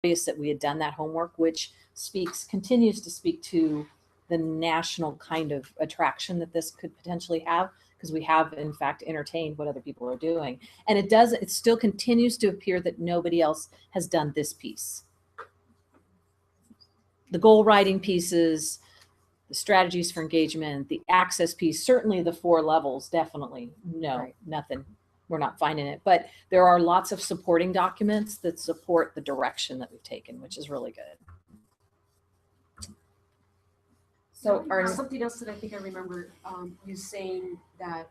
obvious that we had done that homework, which continues to speak to the national kind of attraction that this could potentially have, because we have in fact entertained what other people are doing. And it still continues to appear that nobody else has done this piece. The goal writing pieces, the strategies for engagement, the access piece, certainly the 4 levels, definitely. No, right. Nothing. We're not finding it. But there are lots of supporting documents that support the direction that we've taken, which is really good. So something else that I think I remember you saying that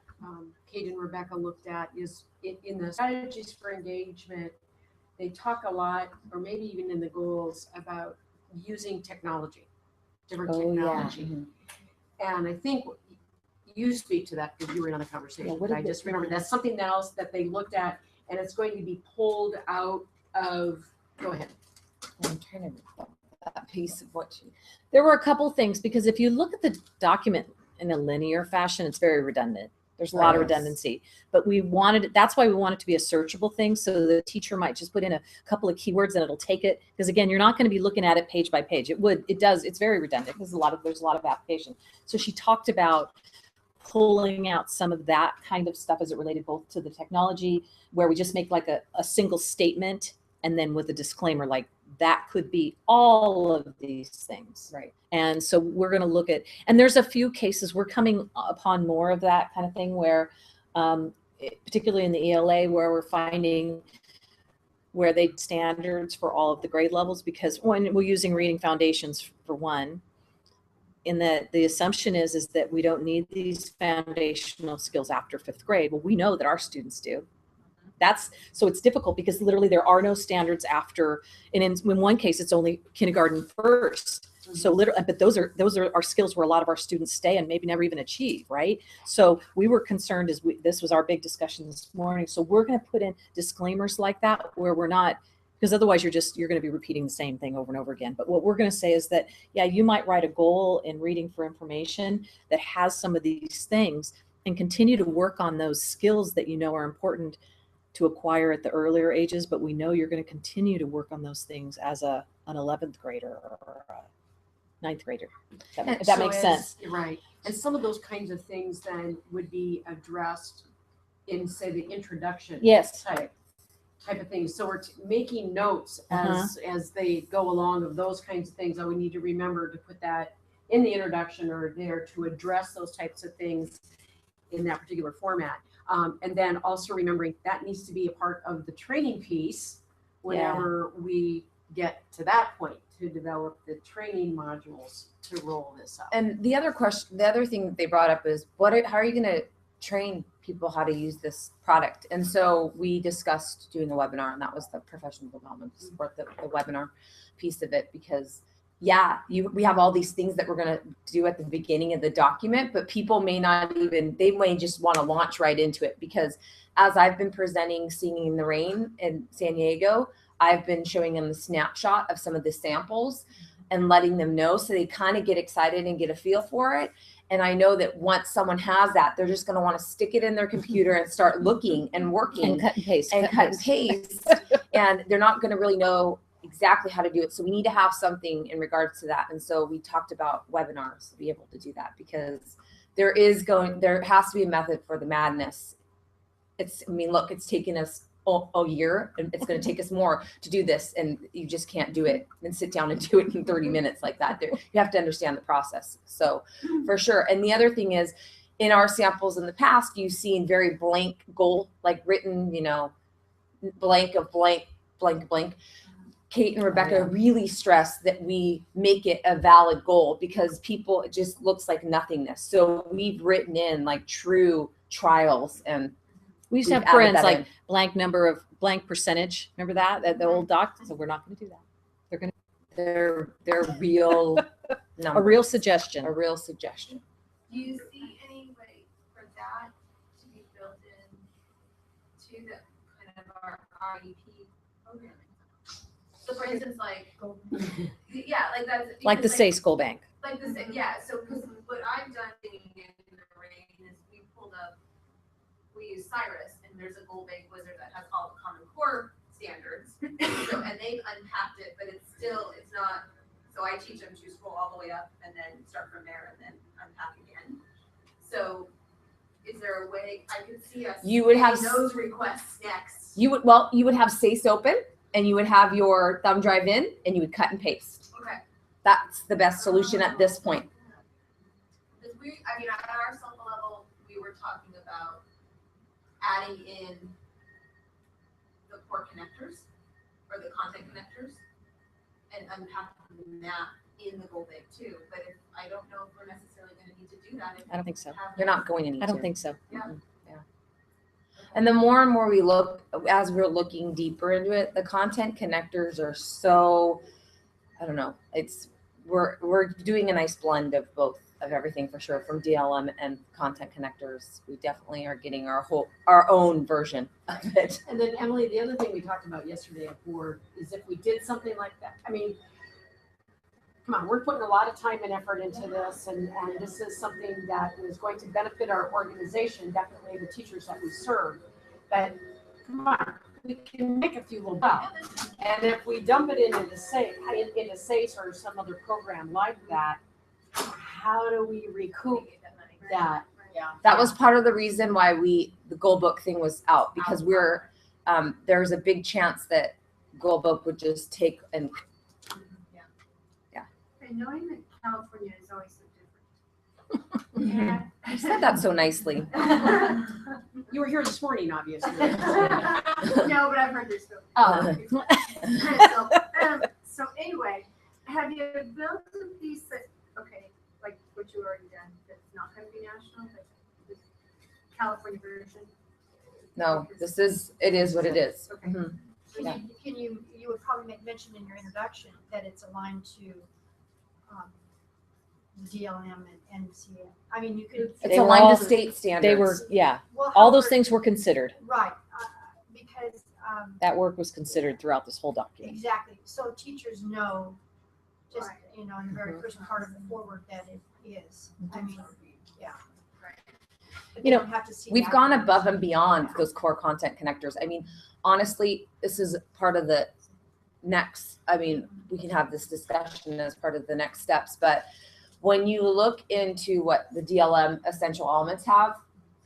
Kate and Rebecca looked at is in the strategies for engagement, they talk a lot, or maybe even in the goals, about using technology, different technology. Yeah. Mm-hmm. And I think you speak to that because you were in on the conversation. Yeah, I just remember that's something else that they looked at, and it's going to be pulled out of. Go ahead. I'm trying to recall that piece of what you. There were a couple things, because if you look at the document in a linear fashion, it's very redundant. There's a lot of redundancy, but that's why we want it to be a searchable thing. So the teacher might just put in a couple of keywords and it'll take it. Because again, you're not going to be looking at it page by page. It's very redundant because there's a lot of application. So she talked about pulling out some of that kind of stuff as it related both to the technology, where we just make like a single statement, and then with a disclaimer, like that could be all of these things. Right. And so we're going to look at, and there's a few cases we're coming upon more of that kind of thing where, particularly in the ELA, where we're finding where they standards for all of the grade levels, because when we're using reading foundations for one, in that the assumption is that we don't need these foundational skills after 5th grade. Well, we know that our students do. So it's difficult because literally there are no standards after, and in one case it's only kindergarten first. Mm-hmm. So literally, but those are our skills where a lot of our students stay and maybe never even achieve, right? So we were concerned this was our big discussion this morning. So we're going to put in disclaimers like that where we're not, because otherwise you're going to be repeating the same thing over and over again. But what we're going to say is that, yeah, you might write a goal in reading for information that has some of these things, and continue to work on those skills that you know are important to acquire at the earlier ages, but we know you're going to continue to work on those things as an 11th grader or a 9th grader. If that makes sense. Right. And some of those kinds of things then would be addressed in, say, the introduction type of things. So we're making notes as they go along of those kinds of things. We need to remember to put that in the introduction or there to address those types of things in that particular format. And then also remembering that needs to be a part of the training piece whenever we get to that point, to develop the training modules to roll this up. And the other thing that they brought up is how are you going to train people how to use this product? And so we discussed doing a webinar, and that was the professional development to support the webinar piece of it, because we have all these things that we're going to do at the beginning of the document, but people may not they may just want to launch right into it, because as I've been presenting Singing in the Rain in San Diego, I've been showing them the snapshot of some of the samples and letting them know, so they kind of get excited and get a feel for it. And I know that once someone has that, they're just going to want to stick it in their computer and start looking and working and cut and paste and they're not going to really know exactly how to do it. So we need to have something in regards to that. And so we talked about webinars to be able to do that, because there has to be a method for the madness. It's taken us a year, and it's going to take us more to do this, and you just can't do it and sit down and do it in 30 minutes like that. You have to understand the process. So for sure. And the other thing is, in our samples in the past, you've seen very blank goal, like written, blank of blank, blank, blank. Kate and Rebecca really stress that we make it a valid goal, because it just looks like nothingness. So we've written in like true trials, and we used to have friends like blank number of blank percentage. Remember that the old doc? So we're not going to do that. They're real numbers. A real suggestion. A real suggestion. Do you see any way for that to be built in to the kind of our IEP programming? So for instance, like that's like the SACE Goal Bank. Like this, So because what I've done in the rain is we use Cyrus, and there's a goal bank wizard that has all the Common Core standards. So, and they've unpacked it, but it's not, so I teach them to scroll all the way up and then start from there and then unpack again. So is there a way I could see us You would have getting those requests next? you would have SACE open, and you would have your thumb drive in, and you would cut and paste. Okay. That's the best solution at this point. Because at our sample level, we were talking about adding in the core connectors or the content connectors and unpacking that in the goal bag too. But I don't know if we're necessarily going to need to do that. I don't think so. You're not going to need I don't to. think so. Yeah. And the more and more we look, as we're looking deeper into it, the content connectors are so, I don't know, we're doing a nice blend of both, of everything for sure, from DLM and content connectors. We definitely are getting our own version of it. And then Emily, the other thing we talked about yesterday at board is if we did something like that, come on, we're putting a lot of time and effort into this, and this is something that is going to benefit our organization, definitely the teachers that we serve. But come on, we can make a few little bucks. And if we dump it into SACE or some other program like that, how do we recoup that? Yeah. That was part of the reason why the goal book thing was out, because there's a big chance that goal book would just take and And knowing that California is always so different. Yeah. You said that so nicely. You were here this morning, obviously. No, but I've heard this story. Oh. So anyway, have you built a piece that, like what you already done, that's not going to be national, but this California version? No, it is what it is. Okay. Mhm. So Yeah. you would probably make mention in your introduction that it's aligned to DLM and NCA. I mean, you could. It's They were aligned all- to state standards. They were, Well, all those however- things were considered. Right, because, That work was considered throughout this whole document. exactly, so teachers know, just, Right. in the very first part of the forward that it is. I mean, yeah. But they You know, don't have to see We've that gone first. above and beyond those core content connectors. I mean, honestly, this is part of the next, we can have this discussion as part of the next steps, but when you look into what the DLM essential elements have,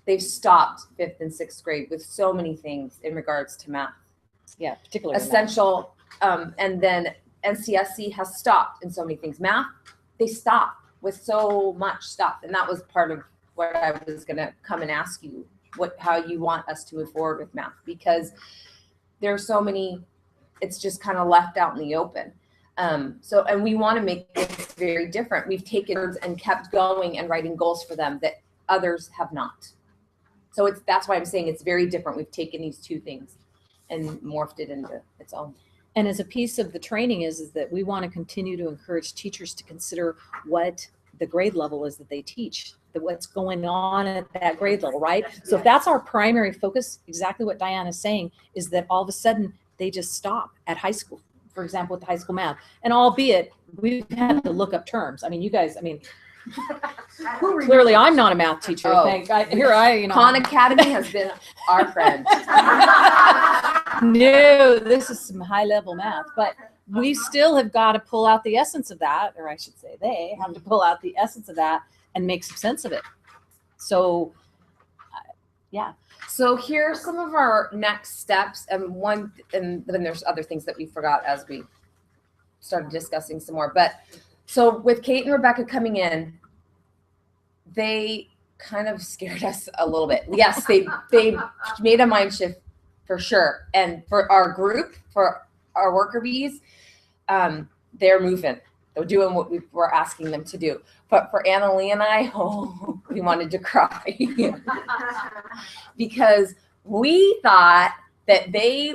they've stopped 5th and 6th grade with so many things in regards to math. Yeah, particularly math. Essential, and then NCSC has stopped in so many things. Math, they stopped with so much stuff, and that was part of what I was going to come and ask you, how you want us to move forward with math, because there's so many, it's just kind of left out in the open. And we want to make this very different. We've taken words and kept going and writing goals for them that others have not. So that's why I'm saying it's very different. We've taken these two things and morphed it into its own. And as a piece of the training is that we want to continue to encourage teachers to consider what the grade level is that they teach, what's going on at that grade level, right? So if that's our primary focus, exactly what Diane is saying, is that all of a sudden they just stop at high school, for example, with the high school math. And albeit we've had to look up terms. You guys, clearly I'm not a math teacher. Oh. Khan Academy has been our friend. No, this is some high level math, but we still have got to pull out the essence of that, or I should say they have to pull out the essence of that and make some sense of it. So, yeah. So here's some of our next steps, and then there's other things that we forgot as we started discussing some more. But so with Kate and Rebecca coming in, they kind of scared us a little bit. Yes, they made a mind shift for sure. And for our group, for our worker bees, they're moving. They're doing what we were asking them to do. But for Annalie and I, we wanted to cry because we thought that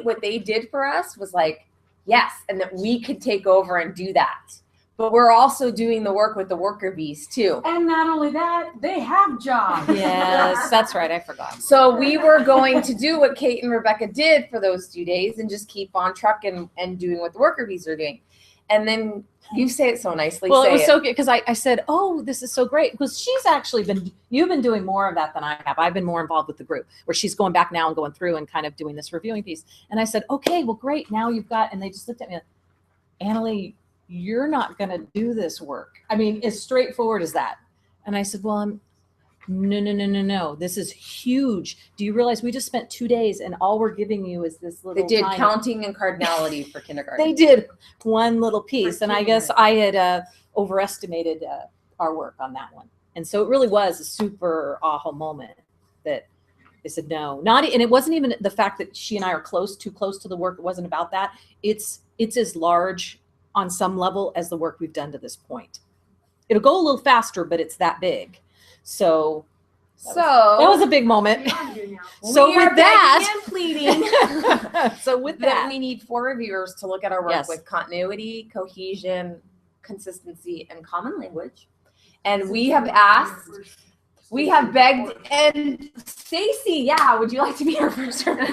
what they did for us was like, yes, and that we could take over and do that. but we're also doing the work with the worker bees too. And not only that, they have jobs. Yes, that's right. I forgot. So we were going to do what Kate and Rebecca did for those 2 days and just keep on truck and doing what the worker bees are doing. And then you say it so nicely. Well, it was so good because I said, oh, this is so great. Because she's actually you've been doing more of that than I have. I've been more involved with the group where she's going back now and going through and kind of doing this reviewing piece. And I said, okay, well, great. Now you've got, and they just looked at me like, Annalee, you're not going to do this work. I mean, as straightforward as that. And I said, well, no. This is huge. Do you realize we just spent 2 days and all we're giving you is this little They did tiny, counting and cardinality for kindergarten. they did one little piece. And I guess I had overestimated our work on that one. And so it really was a super aha moment that they said, no, and it wasn't even the fact that she and I are too close to the work. It wasn't about that. It's as large on some level as the work we've done to this point. It'll go a little faster, but it's that big. So that was a big moment. So with that, pleading. so with that that, we need 4 reviewers to look at our work Yes. with continuity, cohesion, consistency, and common language. And we have asked, we have begged, and Stacy, yeah, would you like to be our first? Actually,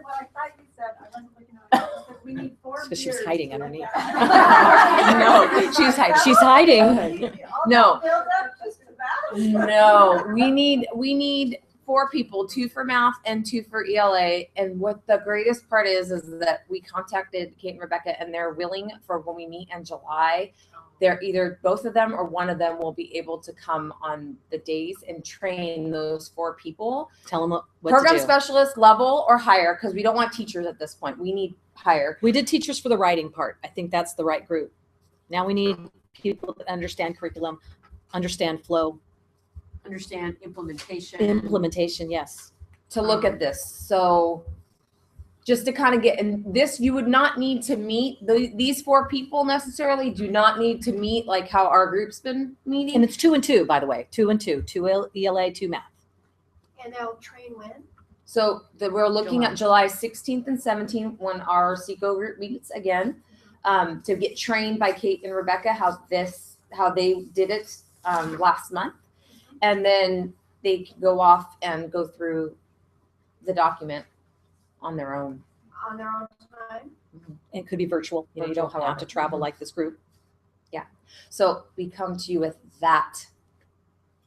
what I thought you said, I wasn't looking at it, but we need 4 because she was beers hiding to underneath. look at. No, she's hiding. She's hiding. All No. that build up just to that? No, we need 4 people, 2 for math and 2 for ELA. And what the greatest part is that we contacted Kate and Rebecca, and they're willing for when we meet in July. They're either both of them or one of them will be able to come on the days and train those 4 people. Tell them what Program to do. specialist level or higher, because we don't want teachers at this point. We need higher. We did teachers for the writing part. I think that's the right group. Now we need people that understand curriculum, understand flow, Understand implementation. implementation. Yes. To look at this. So just to kind of get in this, you would not need to meet these 4 people necessarily do not need to meet like how our group's been meeting. And it's 2 and 2, by the way, 2 and 2, 2 ELA, 2 math. And they'll train when? So we're looking at July 16th and 17th when our SEACO group meets again, to get trained by Kate and Rebecca how they did it last month. And then they can go off and go through the document on their own. On their own time? It could be virtual. You know, you don't Virtual, have to travel like this group. So we come to you with that.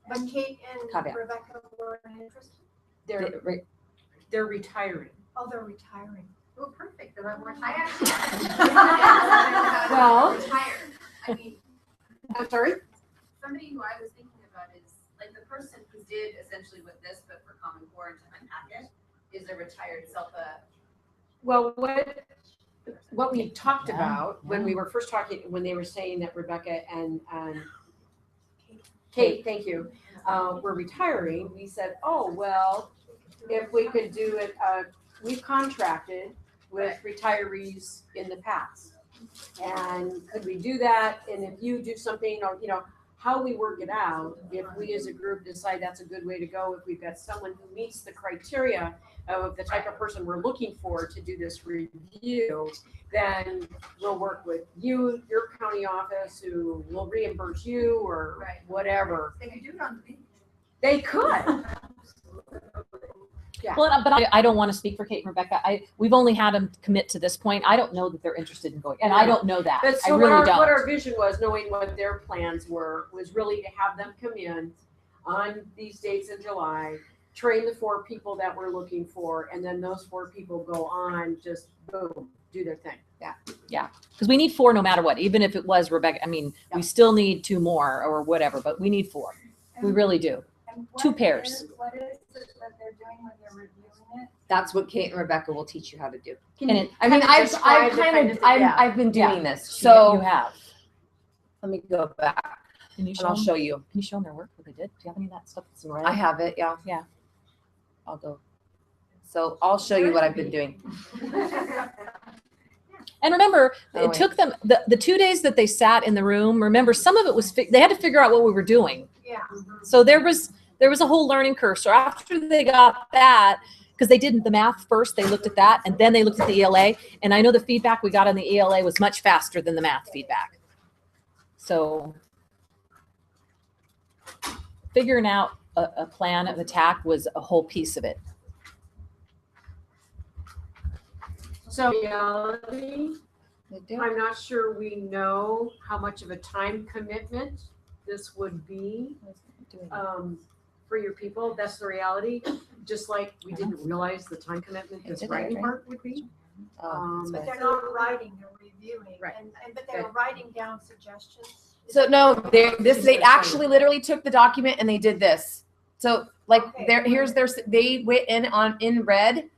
But Kate and Caveat. Rebecca were interested? They're retiring. Oh, they're retiring. Oh, perfect. Then we're Well- retired. I mean, I'm sorry? somebody who I was thinking about is like the person who did essentially with this, but for Common Core and to unpack it, is a retired SELPA. Well, what we talked Yeah, about when yeah. we were first talking, when they were saying that Rebecca and Kate, thank you, were retiring, we said, oh, well, if we could do it, we've contracted with retirees in the past. And could we do that? And if you do something, or, how we work it out, if we as a group decide that's a good way to go, if we've got someone who meets the criteria of the type of person we're looking for to do this review, then we'll work with you, your county office, who will reimburse you or Right. whatever. They could do it on the beach. They could. Yeah. Well, but I don't want to speak for Kate and Rebecca. We've only had them commit to this point. I don't know that they're interested in going, and I don't know that. But I so really what don't. our vision was, knowing what their plans were, was really to have them come in on these dates in July, train the 4 people that we're looking for, and then those 4 people go on, just boom, do their thing. Because we need 4 no matter what. Even if it was Rebecca, I mean, we still need 2 more or whatever, but we need 4. We really do. And 2 pairs. What is it that they're doing when they're reviewing it? That's what Kate and Rebecca will teach you how to do. And it, I mean, I've describe the kind of, thing? Yeah. I've been doing Yeah. this. you So have. let me go back Can you and show I'll them? show you. Can you show them their work? What they did? Do you have any of that stuff that's in red? I have it. Yeah. Yeah. I'll go. So I'll show you what I've been doing. And remember, Oh, it wait. took them the 2 days that they sat in the room. Remember, some of it was they had to figure out what we were doing. Yeah. So there was a whole learning curve. So after they got that, because they did the math first, they looked at that, and then they looked at the ELA. And I know the feedback we got on the ELA was much faster than the math feedback. So figuring out a plan of attack was a whole piece of it. So reality, I'm not sure we know how much of a time commitment this would be for your people. That's the reality. Just like we didn't realize the time commitment this writing part would be. But they're not writing, they're reviewing, Right. but they're writing down suggestions. So no, they actually literally took the document and they did this. So like they went in red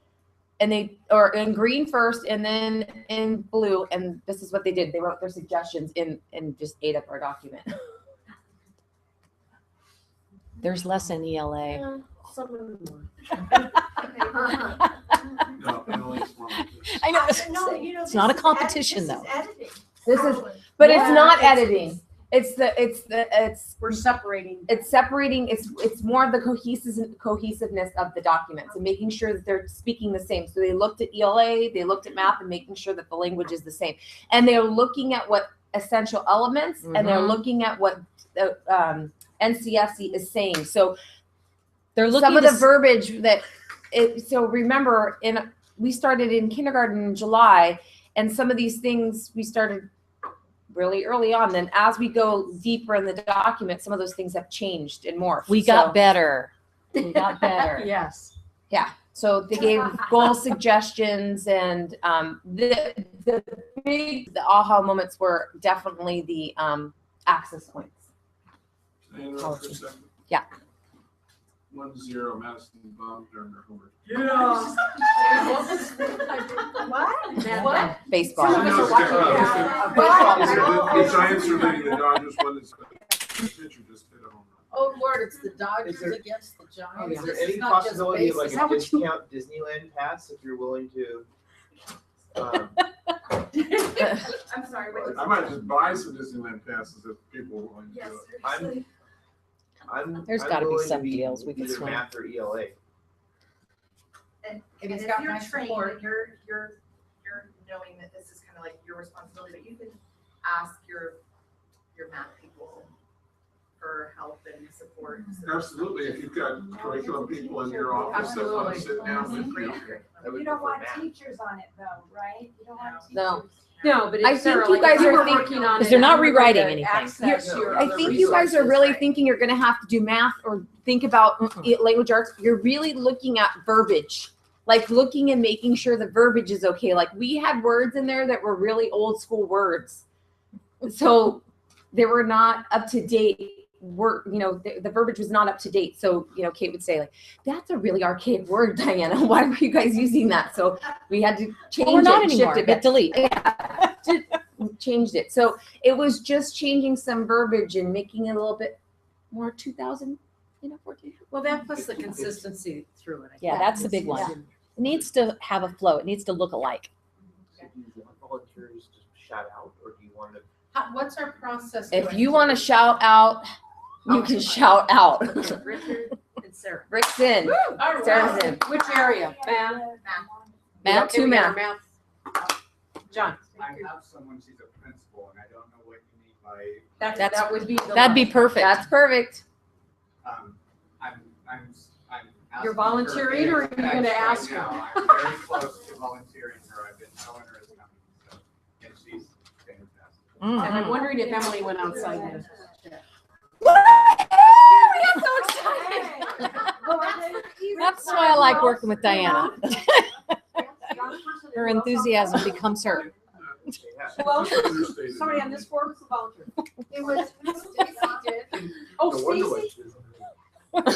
and or in green first and then in blue, and this is what they did. They wrote their suggestions in and just ate up our document. There's less in ELA. Yeah, some of them No, Emily's one like this. I know. No, you know, It's not a this is competition, this though. is editing. This is, Probably. but it's Yeah, not editing. It's we're separating. it's separating. It's more of the cohesiveness of the documents and making sure that they're speaking the same. So they looked at ELA, they looked at math, and making sure that the language is the same. And they're looking at what essential elements, and they're Mhm. looking at what the NCFC is saying. So They're looking some of to the verbiage that so remember we started in kindergarten in July, and some of these things we started really early on. Then as we go deeper in the document, some of those things have changed and morphed. we got better. We got better. Yes. So they gave goal suggestions, and the aha moments were definitely the access points. Can I interrupt for a second? Yeah. 1-0 Madison bombed during their homework. What? What? Baseball. Some of us are watching, The Giants are leading, the Dodgers won this. Pitcher just hit a home run. Oh Lord, it's the Dodgers Is there- against the Giants. Oh, yeah. Is there This any is not just possibility of like baseball. a discount Disneyland pass if you're willing to? I'm sorry, what? I might just buy some Disneyland passes if people are willing to Yes. do it. There's I'm gotta be willing to some deals we can either swing. math or ELA. And If and it's if got you're my trained, support. and you're knowing that this is kind of like your responsibility, but you can ask your math people for help and support. Absolutely, if you've got curriculum people in your office that want to sit down with you. I would You don't prefer want math. teachers on it though, right? You don't want teachers. No. No, but I it's think Sarah, you like, guys if are were thinking- working on Because it they're not and you were rewriting to anything. access your I other think you guys are resources, really right? thinking you're going to have to do math or think about language arts. You're really looking at verbiage, like looking and making sure the verbiage is okay. Like we had words in there that were really old school words. So they were not up to date. The verbiage was not up to date. So, Kate would say like, that's a really archaic word, Diana. Why were you guys using that? So we had to change Well, we're not it, anymore. shift it. Hit delete. Changed it. So it was just changing some verbiage and making it a little bit more 2014. Well, that plus the consistency through it. I Yeah, think. that's the big one. It needs to have a flow. It needs to look alike. So do you want volunteers to shout out, or do you want to? What's our process? If going you to want to be? shout out, you can shout out. Richard and Sarah. Rick's in. All right. Sarah's in. Which area? Math? Matt, Okay, two we got math. our math. John, I have someone, she's a principal, and I don't know what you need by, that would be. the That'd be line. perfect. That's perfect. I'm You're asking volunteering, her or are you gonna right ask her? now. I'm very close to volunteering her, I've been telling her it's coming, so, and she's fantastic. And I'm Mhm. wondering if Emily went outside to check. We got so excited. That's why I like working with Diana. Her enthusiasm becomes her. Well, Understated. somebody on this board was a volunteer. It was, Stacy did. Oh, No wonder what Stacy? she's- Okay,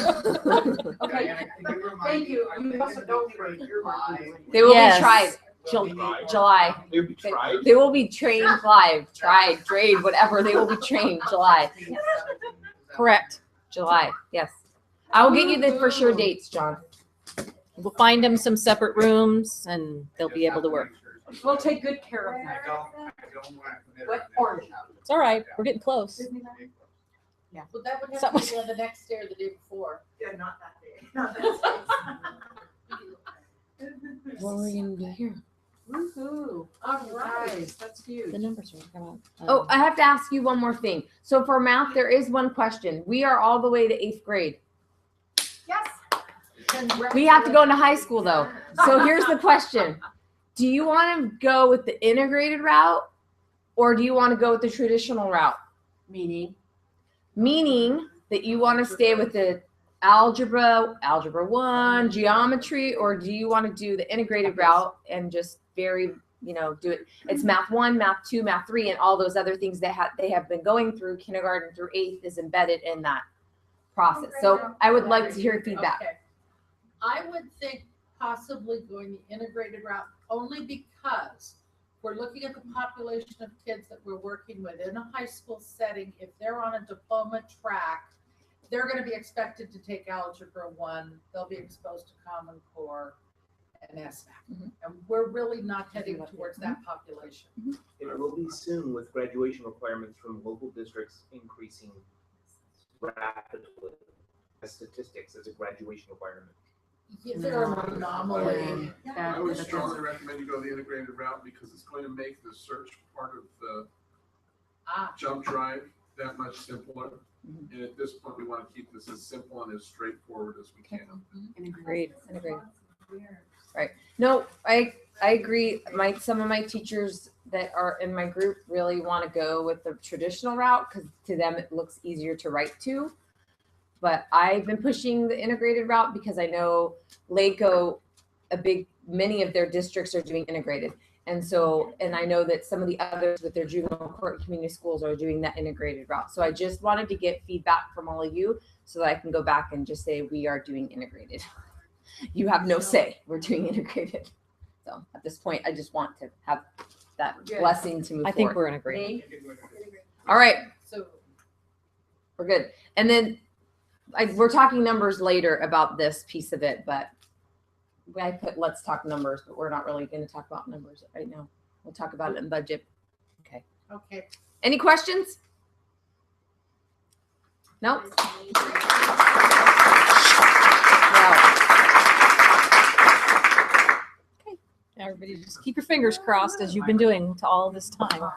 Diana, can you remind thank me, you. I You think must have known it's for in your July. They will Yes. be tried. July. They would be tried. They will be trained live, tried, trained, whatever. They will be trained July. Correct. July. Yes. I will get you the for sure dates, John. We'll find them some separate rooms and they'll be able to work. We'll take good care of I that. don't want to commit. What on that. orange? It's all right. We're getting close. Well, that would have Someone- to be on the next day or the day before. Yeah, not that day. Not that What were we gonna do here? Woohoo. All right, that's huge. The numbers are coming out. Oh, I have to ask you one more thing. So for math, there is one question. We are all the way to 8th grade. Yes. We have to go into high school though. So here's the question. Do you want to go with the integrated route or do you want to go with the traditional route? Meaning? Meaning that you want to stay with the algebra 1, geometry, or do you want to do the integrated route and just do it? It's math 1, math 2, math 3, and all those other things that they have been going through kindergarten through 8th is embedded in that process. So I would like to hear feedback. Okay. I would think possibly going the integrated route only because we're looking at the population of kids that we're working with in a high school setting. If they're on a diploma track, they're going to be expected to take Algebra 1. They'll be exposed to Common Core and SMAC. Mhm. And we're really not heading towards that population. It will be soon with graduation requirements from local districts increasing rapidly. As statistics as a graduation requirement. Yeah, they're an anomaly. I would strongly recommend you go the integrated route because it's going to make the search part of the jump drive that much simpler. And at this point, we want to keep this as simple and as straightforward as we can. Integrated. Right. No, I agree. Some of my teachers that are in my group really want to go with the traditional route because to them it looks easier to write to. But I've been pushing the integrated route because I know LACO, many of their districts are doing integrated. And I know that some of the others with their juvenile court community schools are doing that integrated route. So I just wanted to get feedback from all of you so that I can go back and just say, we are doing integrated. You have no say, we're doing integrated. So at this point, I just want to have that blessing to move forward. I think we're in agreement. All right, So we're good. And then we're talking numbers later about this piece of it, but I put let's talk numbers, but we're not really going to talk about numbers right now. We'll talk about it in budget. okay. Any questions? No? Everybody just keep your fingers crossed as you've been doing to all this time.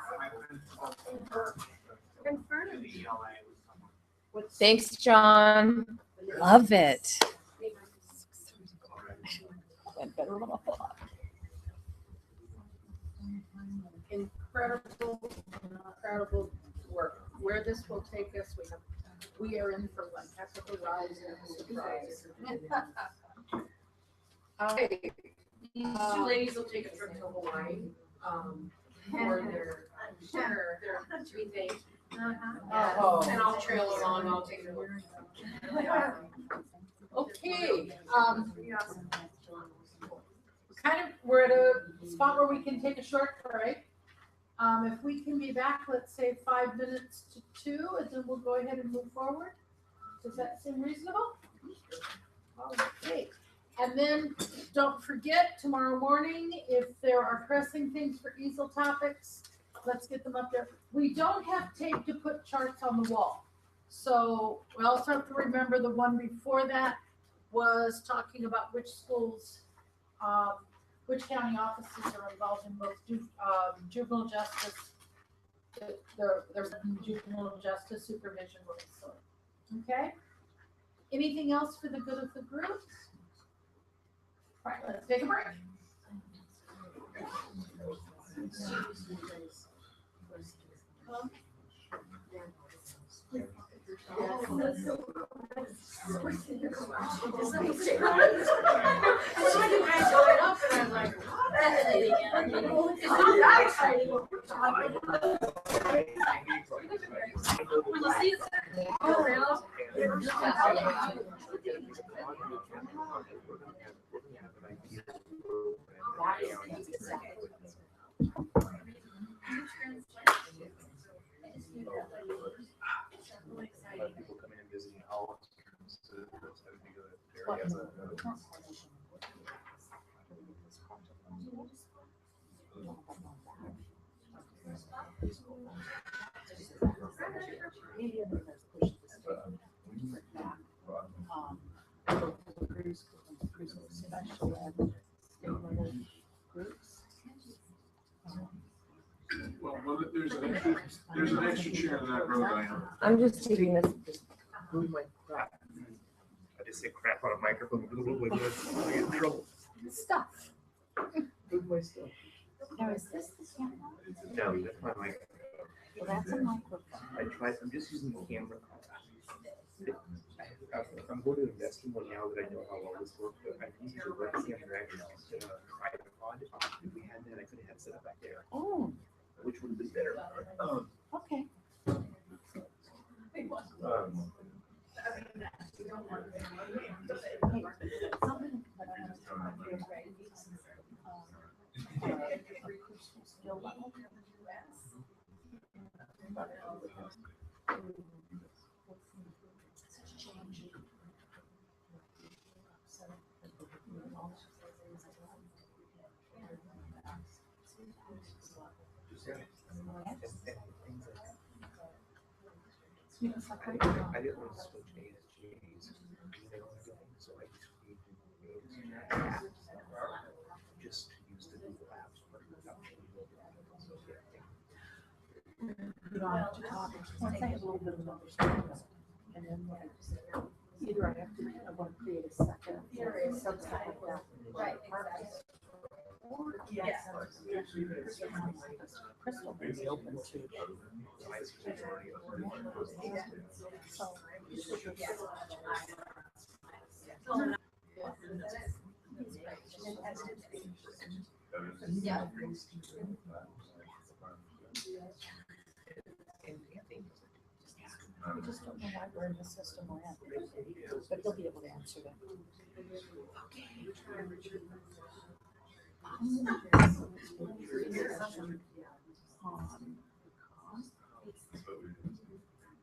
Thanks, John. Love it. Incredible work. Where this will take us, we are in for one heck of a ride and a surprise. Okay. These two ladies will take a trip to Hawaii, for their retake. Oh. And I'll trail along, I'll take the work. Okay, we're at a spot where we can take a short break. If we can be back, let's say 5 minutes to 2, and then we'll go ahead and move forward. Does that seem reasonable? Okay, and then don't forget tomorrow morning, if there are pressing things for easel topics, let's get them up there. We don't have tape to put charts on the wall. So we also have to remember the one before that was talking about which schools, which county offices are involved in both juvenile justice, there's juvenile justice supervision. Okay. Anything else for the good of the group? All right, let's take a break. People coming and visiting all areas. there's an extra chair in that row, Diane. I'm just taking this. Move my crap. I just say crap on a microphone. I get in trouble. Stuff. Move my stuff. Now, is this the camera? No, that's my mic. Well, that's a microphone. I'm just using the camera. I'm going to invest in one now that I know how well this works, but I'm using a webcam that actually used a tripod. If we had that, I could have had set up back there, Oh, which would have been better. okay. I didn't want to switch ASGs, so I just used the Google Apps. You don't have to talk. Once I have a little bit of understanding, and then either I have to, I want to create a second subset like that. Right, Or yes, Crystal may be open to. So. Yeah. We just don't know why we're in the system we're in, but he'll be able to answer that.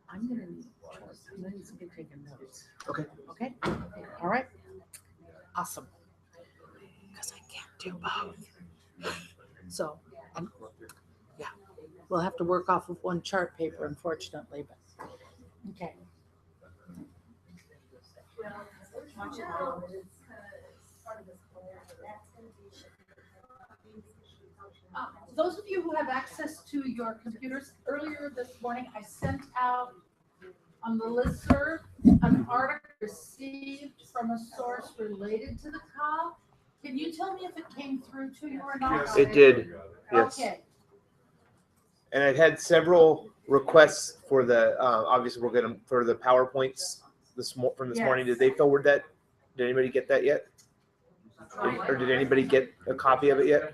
I'm gonna need somebody taking notes. Okay. Okay, all right, awesome. Because I can't do both. So, yeah, we'll have to work off of one chart paper, unfortunately, but, okay. Those of you who have access to your computers, earlier this morning, I sent out on the listserv an article received from a source related to the call. Can you tell me if it came through to you or not? It did, yes. Okay. And I've had several requests for the, obviously we're gonna, for the PowerPoints from this morning. Did they forward that? Did anybody get that yet? Or did anybody get a copy of it yet?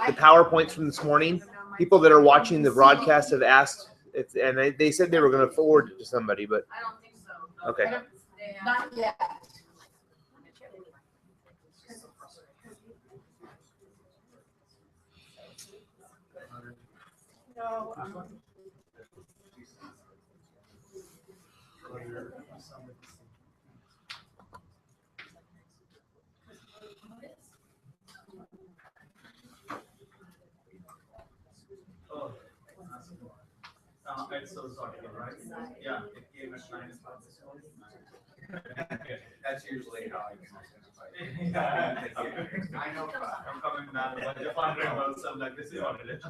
The PowerPoints from this morning, people that are watching the broadcast have asked, and they said they were gonna forward it to somebody, but. I don't think so. Okay. Not yet. No. It's so sorted, right? Yeah, it gave us 9 spots. That's usually how I can identify. I know, I'm coming down, but if I'm wondering about something like this is what it is.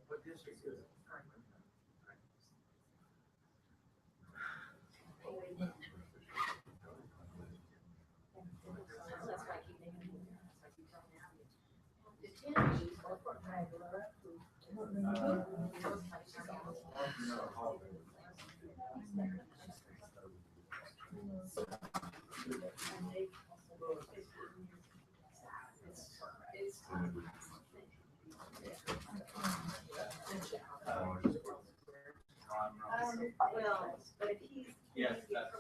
What district is it? Well, but if he's. Yes, that's.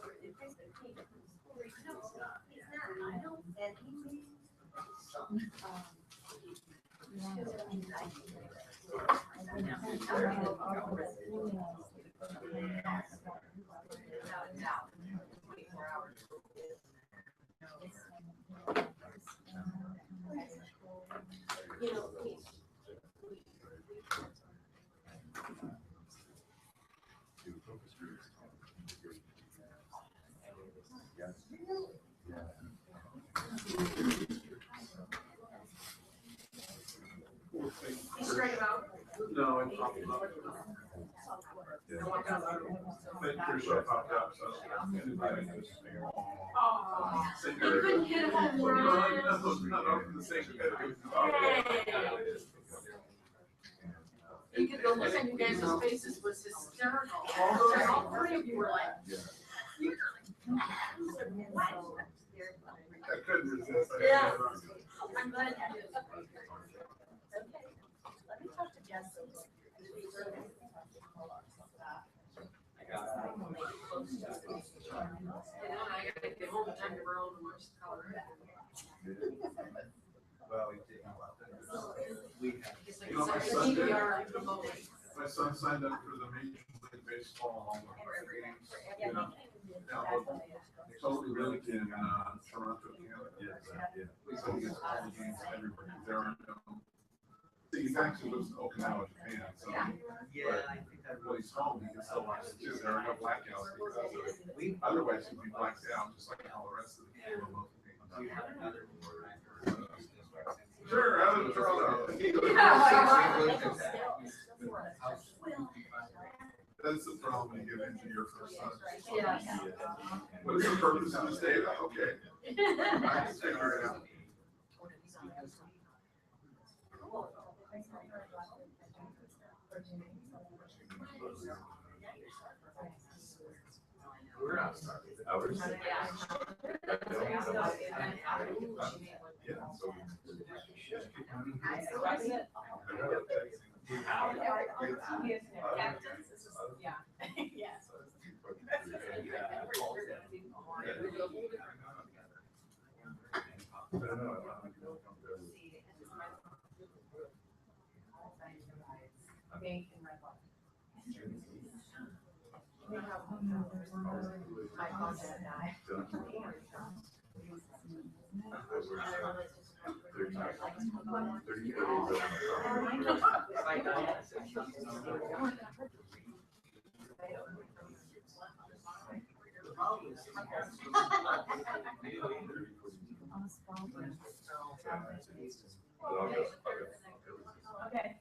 You straight about? No, it popped up. But your show popped up, so. Oh. You couldn't hit a home run. Not the same. You could go look at you guys' faces was hysterical. All three of you were like. I couldn't resist. Yeah. I'm glad you did. Let me talk to Jess. I gotta get home in time to roll and watch the color. You know, my son did. My son signed up for the Major League Baseball games, you know, down local. Totally lived in Toronto, Canada. He said he gets all the games everywhere. There are no. See, he actually lives in Okinawa, Japan, so. But when he's home, he can still watch it too. There are no blackouts because of it. Otherwise, he'd be blacked out, just like all the rest of the local games. Sure, out of Toronto. That's the problem when you get into your first son. Yeah. What is the purpose of the stay? Okay. I can figure it out. We're outside. Hours? Yeah. So Okay.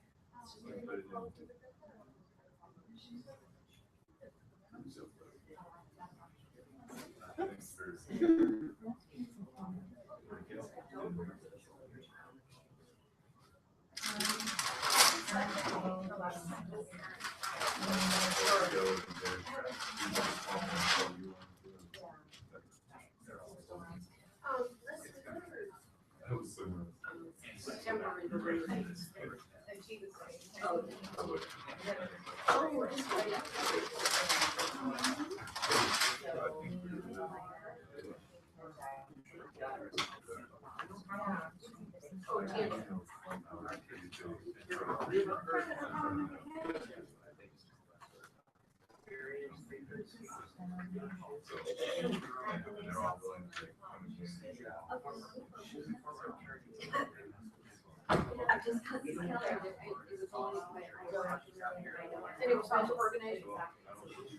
Any special organization?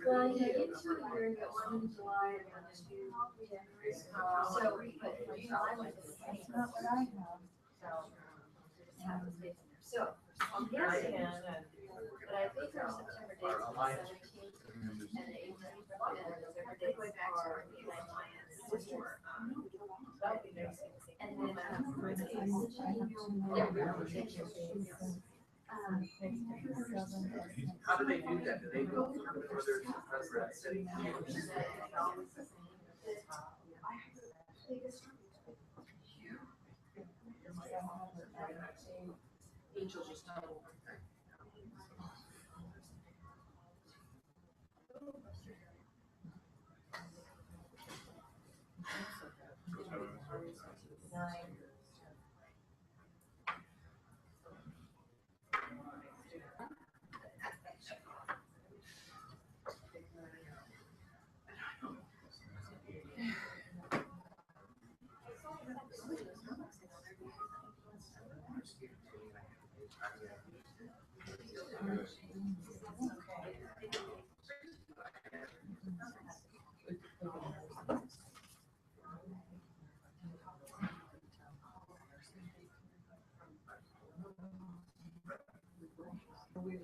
Well, yeah, it's two years, but one in July and one in June. So, but July was the not what I have. So, I'm guessing, but I think our September dates are the 17th and the 18th, and November dates are the 9th. That would be nice. And then, how do they do that? Do they go before there's a president? Angel just doubled.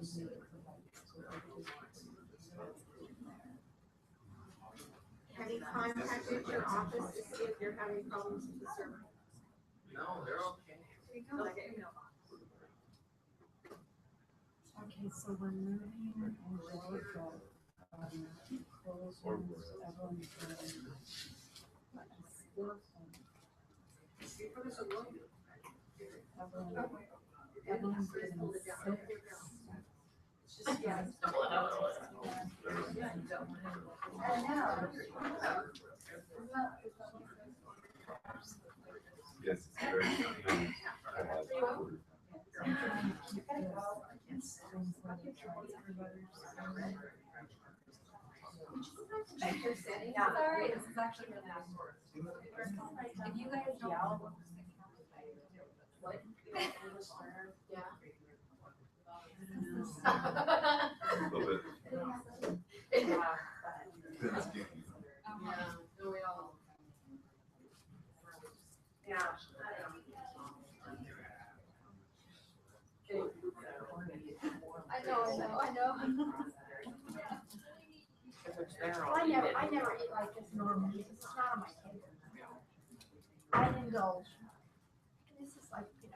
Have you contacted your office to see if you're having problems with the server? No, they're okay. Okay, so we're moving Angelica. Evelyn's getting Yes, it's very. Sorry, this is actually really awkward. If you guys don't. What? Yeah. A little bit. I know. I never eat like this normally. It's not on my table. I indulge. This is like, you know.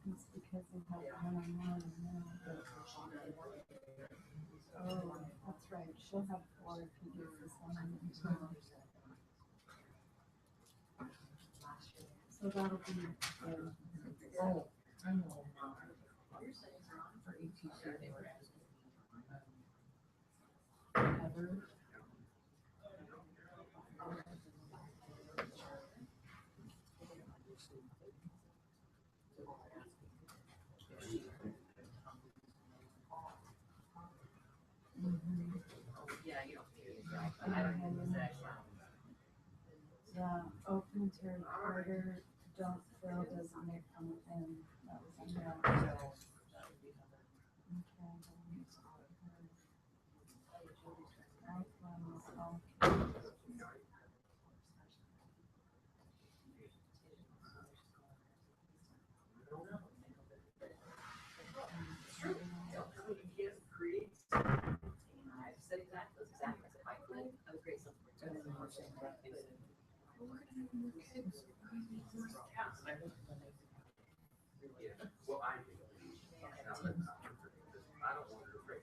It's because they have one-on-one now. Oh, that's right. She'll have 4 if he does this one. So that'll be good. Oh, I know. For ATC, they were Ever. Yeah, open Terry Carter, don't fail designate from within. That was on there. Okay. Well, I do. I don't want to break.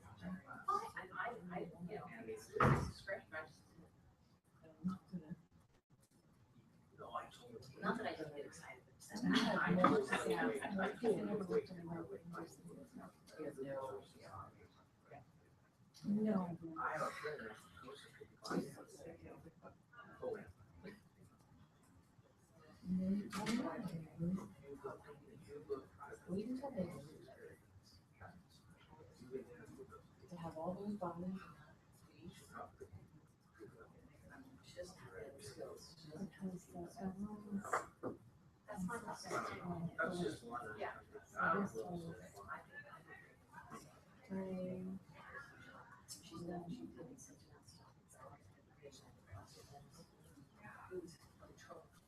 No, I told him. Not that I don't get excited. No. I have a friend that's To have all those bodies. Because everyone's. That's my thought. That's just one. Yeah. I don't know.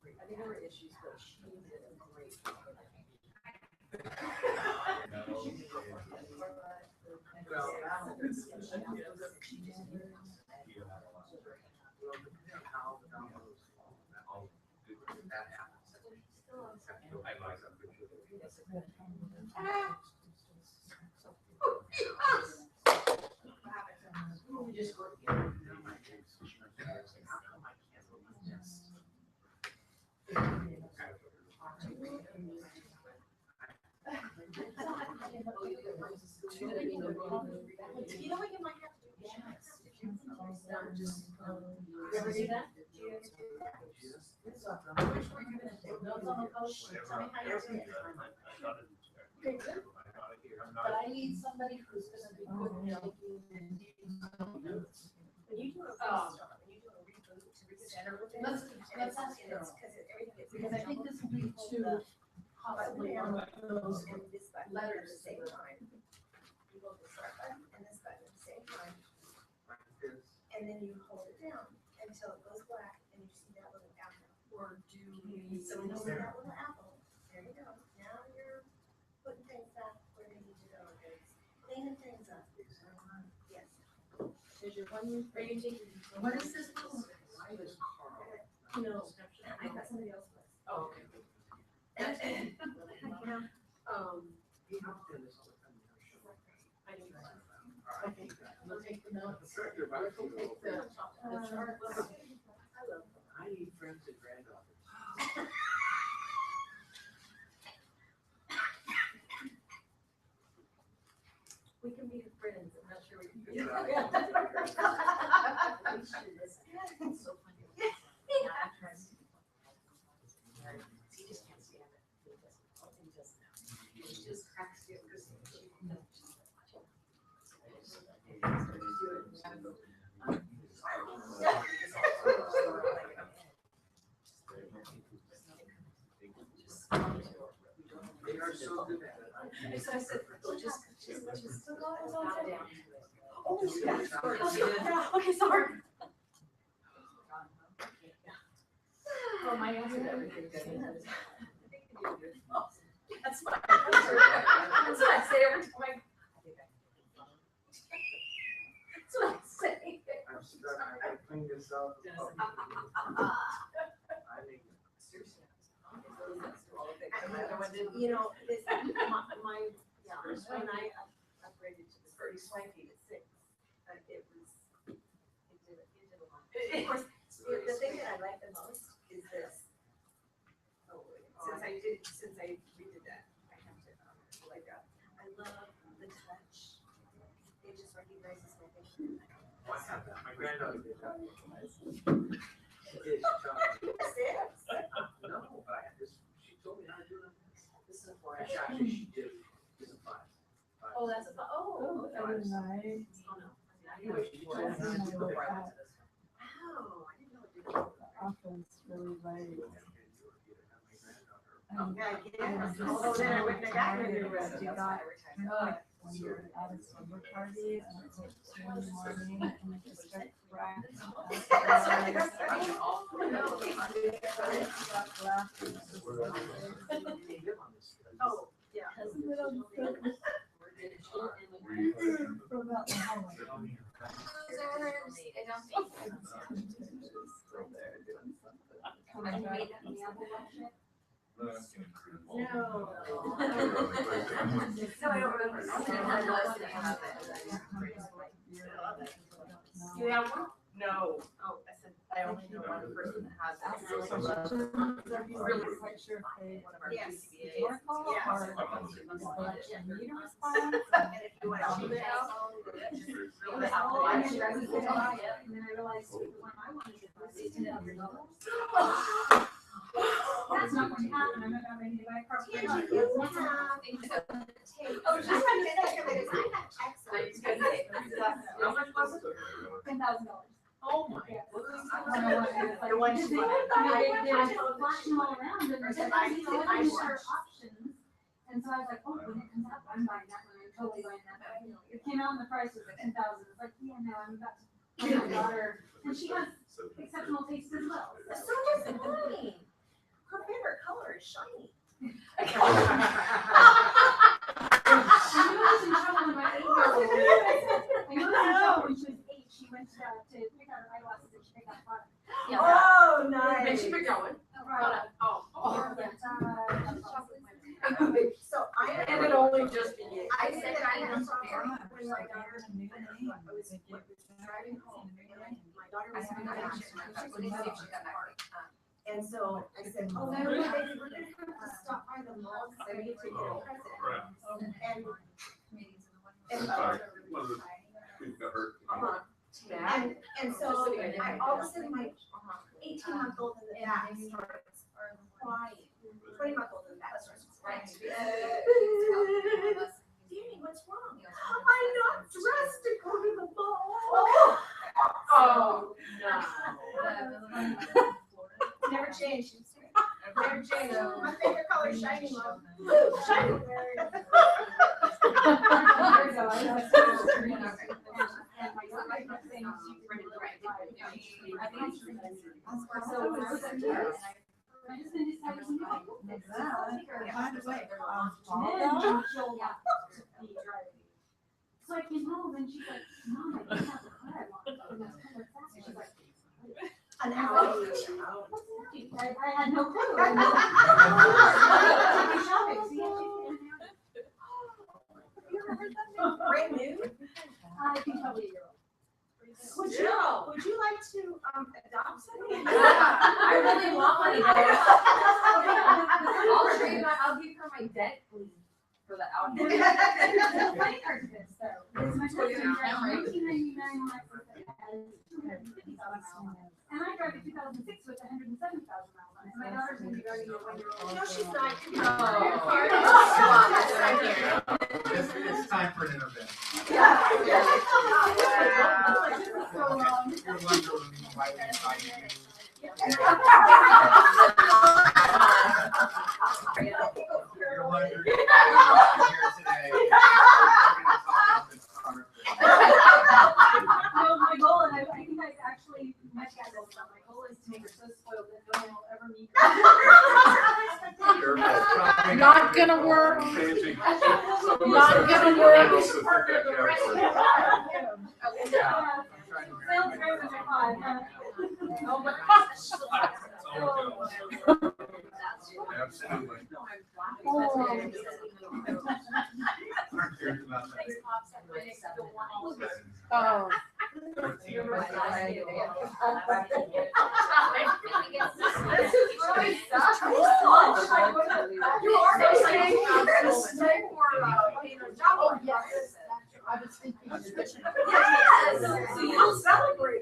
I think there were issues, but she did a great job. You know what you might have to do? You ever do that? But I need somebody who's gonna be good at making. When you do a reboot to reset everything. Let's ask Carol. Because I think this will be too button down those and this button at the same time. You hold the start button and this button at the same time. And then you hold it down until it goes black and you see that little apple. Or do we? So when you see that little apple, there you go. Now you're putting things back where they need to go. Cleaning things up. Yes. There's your one. Are you taking? What is this? No, I got somebody else. Oh, okay. Yeah. I didn't. Okay, we'll take the notes. We'll take the charts. I need friends and granddaughters. We can be friends, I'm not sure we can be. It's so funny. Yeah, I'm trying to. He just can't stand it. He doesn't know. He just cracks the other thing. They are so good at it. So I said, just bow down. Oh, yeah. Okay, sorry. Oh, my answer to everything. That's fine. That's what I say every time. That's what I say. I'm stuck. I clean this up. You know, this, my, yeah, when I upgraded to the 35 feet at 6, it was, it did a lot. Of course, the thing that I like the most is this. Since I redid that, I have to, like, I love the touch. It just recognizes my thing. I have that. My granddaughter did that. She did. She taught me. No, but I had this. She told me how to do it. This is a four. Actually, she did. It's a 5. Oh, that's a, oh. That was nice. Oh, no. Anyway, she told me how to do it. Wow, I didn't know it did that. Office really late. Oh, then I wouldn't have gotten a new rest. You got, when you're at a slumber party, and it's like 2 in the morning, and you just start cracking Oh, yeah. Isn't it on the from out the hallway? I don't think. Coming back. No. No, I don't remember. You have one? No. Oh, I said, I only know one person that has it. Really quite sure if they Yes. Oracle Yes. or election meter response. And if you want to shoot it out, just reel it out. And then I realized when I wanted to do $10,000. That's not going to happen. I'm not going to buy a car. Oh, just like a second, because I got excellent. How much was it? $10,000. Oh my. The one they flashing all around and there's options. And so I was like, oh, when it comes up, I'm buying that one. I'm totally buying that one. It came out and the price was $10,000. It's like, yeah, no, I'm about to. My daughter, and she has exceptional taste as well. So does mine. Her favorite color is shiny. I knew I was in trouble when my 8-year-old. I knew I was in trouble when she was 8. She went to pick out her eyeglasses and she picked out product. Oh, nice. And she picked that one. Right. Oh. So I. And it only just began. I said I had a problem when my daughter, I was driving home, and my daughter was in the and so I said, oh, no, baby, we're gonna have to stop by the mall, because I need to get a present. And Sorry, one of the things that hurt. and so I, all of a sudden, my 18-month-old in the back starts crying. 20-month-old in the back starts crying. Danny, what's wrong? I'm not dressed to go to the ball. Oh, no. Never changed. They're J-Lo. My favorite color is shiny blue. Shiny. So I came home and she's like, Mom, I don't have the car I want. She's like, An hour. I had no clue. Brand new. I think probably a year old. Would you like to adopt something? I really want one of those. I'll give her my debt for the outfit. The funny part of this, though, is my husband drives 1999 Lexus that has 250,000 miles. And I drive a 2006 with 107,000 miles on it. And my daughter's gonna be driving a 1-year-old. No, she's not. It's time for an intervention. You're wondering why we invited you. You're wondering why you're here today. We're gonna talk about this car. No, my goal, and I think I actually, my goal is to make her so spoiled that no one will ever meet her. Not gonna work. Changing. Not gonna work. Yeah, I'm trying to Sales marry drivers myself. are fun. Oh my Absolutely. Aren't serious about that. Oh. You are saying this time for Oh, yes. I was thinking. Yes. So you'll celebrate.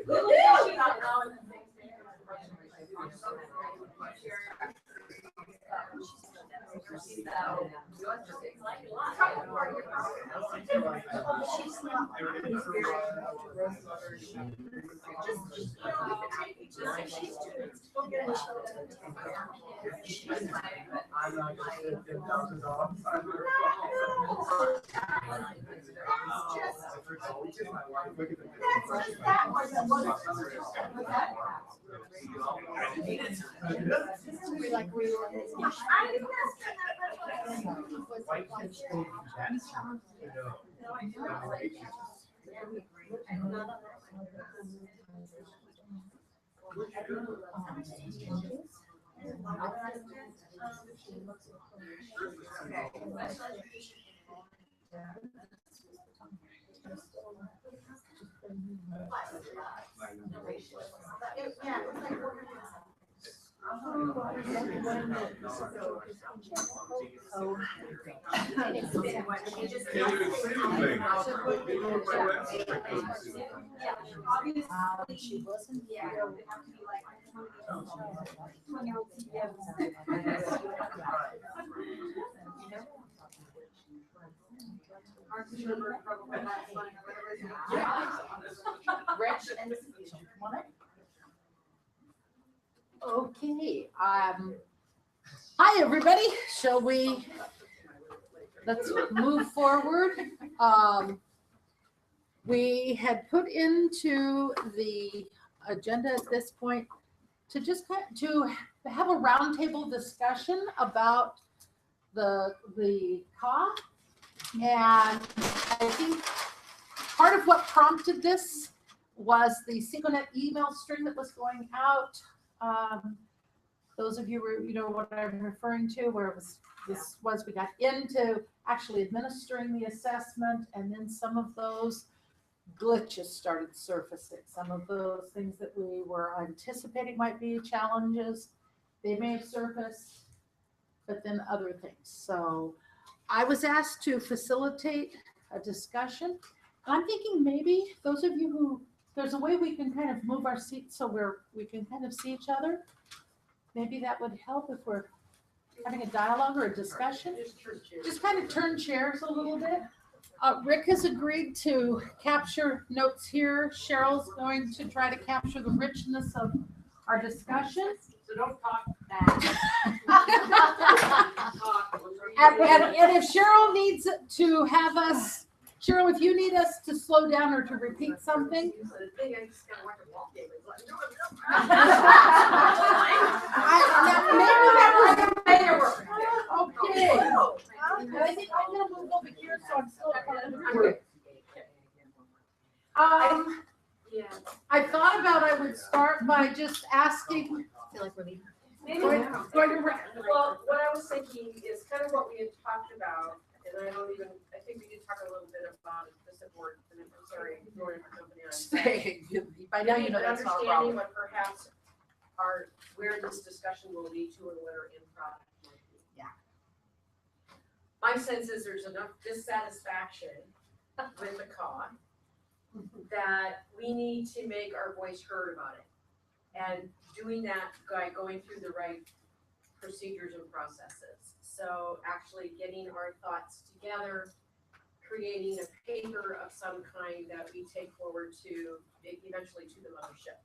I'm not gonna sit there and dump it off. Look at the White kids stay in Can't even see anything. Obviously, yeah, it would have to be like 20-year-old Okay, hi, everybody. Shall we, let's move forward. We had put into the agenda at this point to just to have a roundtable discussion about the CAW. And I think part of what prompted this was the SEACOnet email string that was going out. Those of you who know what I'm referring to, where it was we got into actually administering the assessment, and then some of those glitches started surfacing. Some of those things that we were anticipating might be challenges, they may have surfaced, but then other things. So I was asked to facilitate a discussion. I'm thinking maybe those of you who, there's a way we can kind of move our seats so we can kind of see each other. Maybe that would help if we're having a dialogue or a discussion. Just kind of turn chairs a little bit. Rick has agreed to capture notes here. Cheryl's going to try to capture the richness of our discussion. So don't talk And if Cheryl needs to have us, Cheryl, if you need us to slow down or to repeat something. Okay. I think I'm gonna move over here, so I'm still. Yeah. I thought about I would start by just asking. I feel like we're leaving. Well, what I was thinking is kind of what we had talked about, and I think we did talk a little bit about it, this board, and I'm sorry, ignoring the company on. By now you know that's not a Understanding problem. what perhaps where this discussion will lead to and what our end product might be. Yeah. My sense is there's enough dissatisfaction with the COG that we need to make our voice heard about it. And doing that by going through the right procedures and processes. So actually getting our thoughts together, creating a paper of some kind that we take forward to, eventually to the mothership.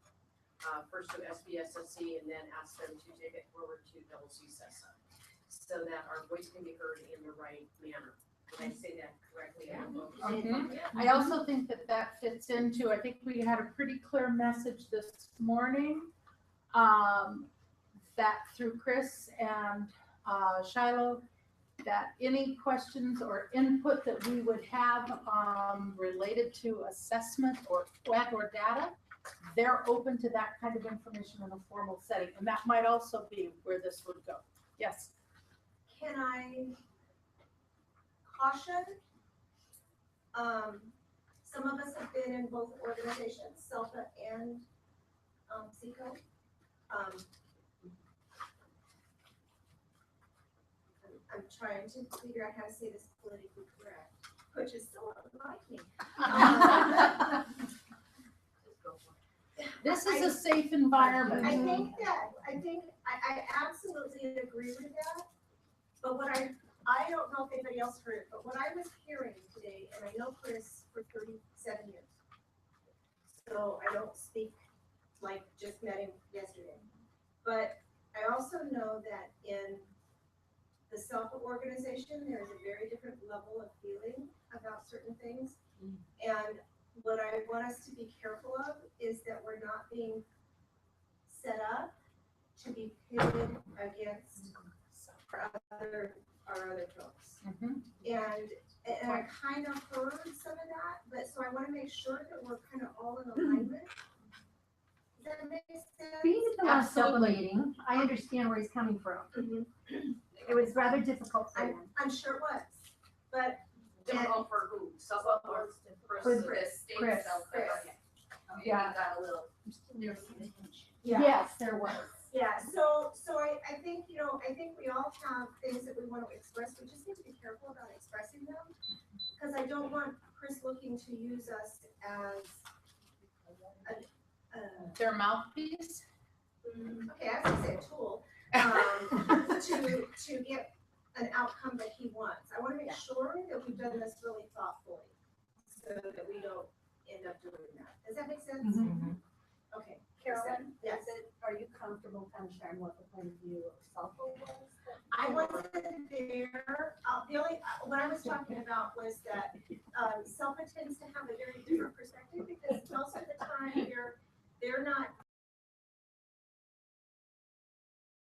First to SBSSC and then ask them to take it forward to WCSESA so that our voice can be heard in the right manner. Did I say that correctly? I also think that fits into, I think we had a pretty clear message this morning, that through Chris and Shiloh, that any questions or input that we would have related to assessment or data, they're open to that kind of information in a formal setting. And that might also be where this would go. Yes. Can I caution? Some of us have been in both organizations, SELPA and SEACO. I'm trying to figure out how to say this politically correct, which is so unlike me. This is a safe environment. I absolutely agree with that. But what I don't know if anybody else heard it, but what I was hearing today, and I know Chris for 37 years, so I don't speak like just met him yesterday. But I also know that in the SELPA organization, there is a very different level of feeling about certain things. And what I want us to be careful of is that we're not being set up to be pitted against our other folks. And I kind of heard some of that, but so I want to make sure that we're kind of all in alignment. Does that make sense? Being at the last SELPA meeting, I understand where he's coming from. It was rather difficult for him. I'm sure it was, but Difficult for who? SELPA or For the state Chris. SELPA? Okay. Yeah. Got a little. Yes, there was. yeah, so I think, I think we all have things that we want to express. We just need to be careful about expressing them. Because I don't want Chris looking to use us as Their mouthpiece. okay, I was gonna say a tool, to get an outcome that he wants. I want to make sure that we've done this really thoughtfully so that we don't end up doing that. Does that make sense? Okay. Carolyn, Yes. are you comfortable kind of sharing what the point of view of SELPA was? I wasn't there. What I was talking about was that SELPA tends to have a very different perspective because most of the time they're not